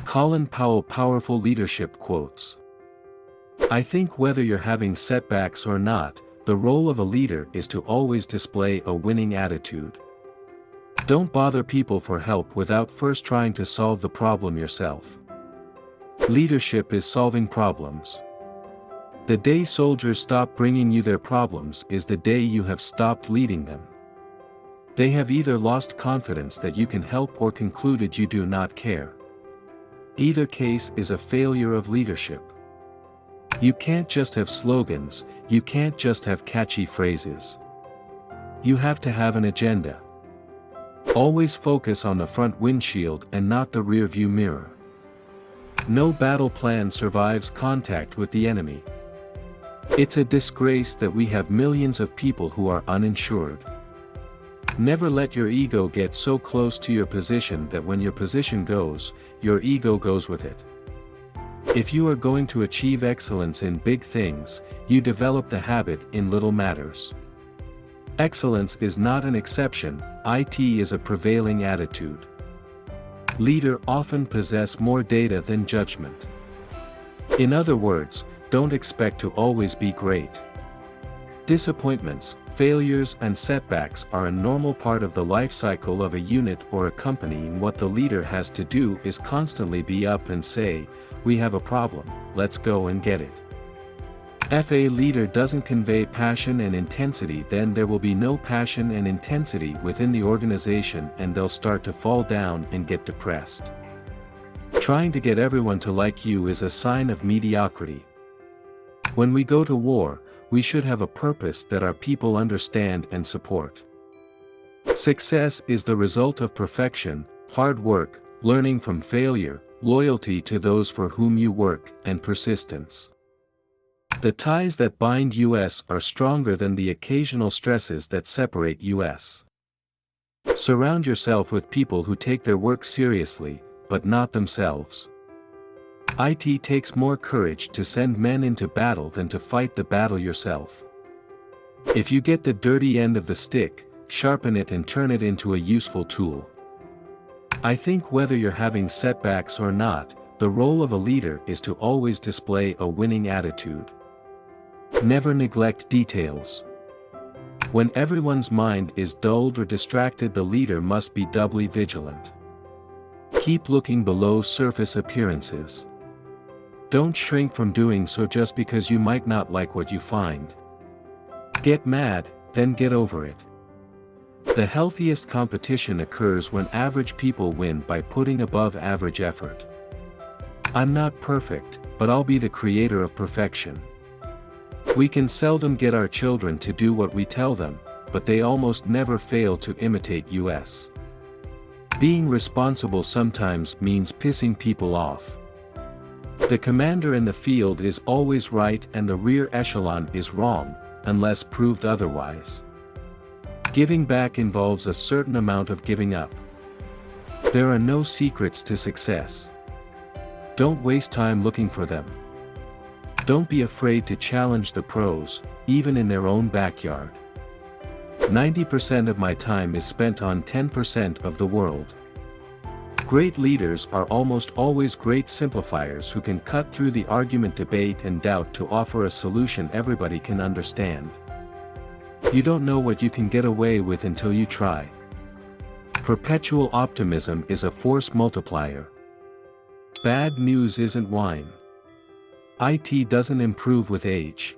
Colin Powell powerful leadership quotes. I think whether you're having setbacks or not, the role of a leader is to always display a winning attitude. Don't bother people for help without first trying to solve the problem yourself. Leadership is solving problems. The day soldiers stop bringing you their problems is the day you have stopped leading them. They have either lost confidence that you can help or concluded you do not care. Either case is a failure of leadership. You can't just have slogans, you can't just have catchy phrases. You have to have an agenda. Always focus on the front windshield and not the rear view mirror. No battle plan survives contact with the enemy. It's a disgrace that we have millions of people who are uninsured. Never let your ego get so close to your position that when your position goes, your ego goes with it. If you are going to achieve excellence in big things, you develop the habit in little matters. Excellence is not an exception, it is a prevailing attitude. Leaders often possess more data than judgment. In other words, don't expect to always be great. Disappointments, failures and setbacks are a normal part of the life cycle of a unit or a company, and what the leader has to do is constantly be up and say, "We have a problem, let's go and get it." If a leader doesn't convey passion and intensity, then there will be no passion and intensity within the organization and they'll start to fall down and get depressed. Trying to get everyone to like you is a sign of mediocrity. When we go to war, we should have a purpose that our people understand and support. Success is the result of perfection, hard work, learning from failure, loyalty to those for whom you work, and persistence. The ties that bind us are stronger than the occasional stresses that separate us. Surround yourself with people who take their work seriously, but not themselves. It takes more courage to send men into battle than to fight the battle yourself. If you get the dirty end of the stick, sharpen it and turn it into a useful tool. I think whether you're having setbacks or not, the role of a leader is to always display a winning attitude. Never neglect details. When everyone's mind is dulled or distracted, the leader must be doubly vigilant. Keep looking below surface appearances. Don't shrink from doing so just because you might not like what you find. Get mad, then get over it. The healthiest competition occurs when average people win by putting above average effort. I'm not perfect, but I'll be the creator of perfection. We can seldom get our children to do what we tell them, but they almost never fail to imitate us. Being responsible sometimes means pissing people off. The commander in the field is always right and the rear echelon is wrong, unless proved otherwise. Giving back involves a certain amount of giving up. There are no secrets to success. Don't waste time looking for them. Don't be afraid to challenge the pros, even in their own backyard. 90% of my time is spent on 10% of the world. Great leaders are almost always great simplifiers who can cut through the argument, debate and doubt to offer a solution everybody can understand. You don't know what you can get away with until you try. Perpetual optimism is a force multiplier. Bad news isn't wine. It doesn't improve with age.